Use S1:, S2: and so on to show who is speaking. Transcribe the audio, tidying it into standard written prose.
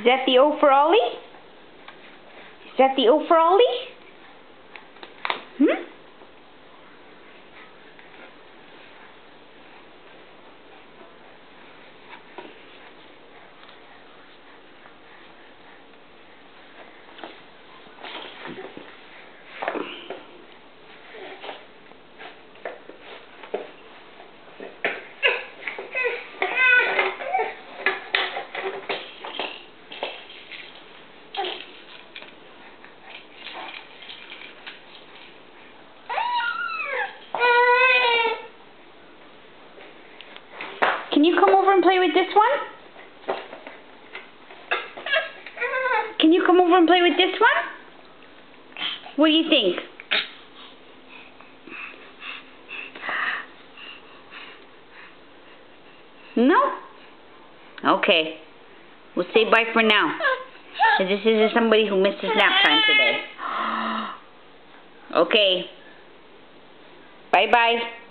S1: Is that the O for Ollie? Is that the O for Ollie? Hmm? Can you come over and play with this one? Can you come over and play with this one? What do you think? No? Okay. We'll say bye for now. This is somebody who misses nap time today. Okay. Bye-bye.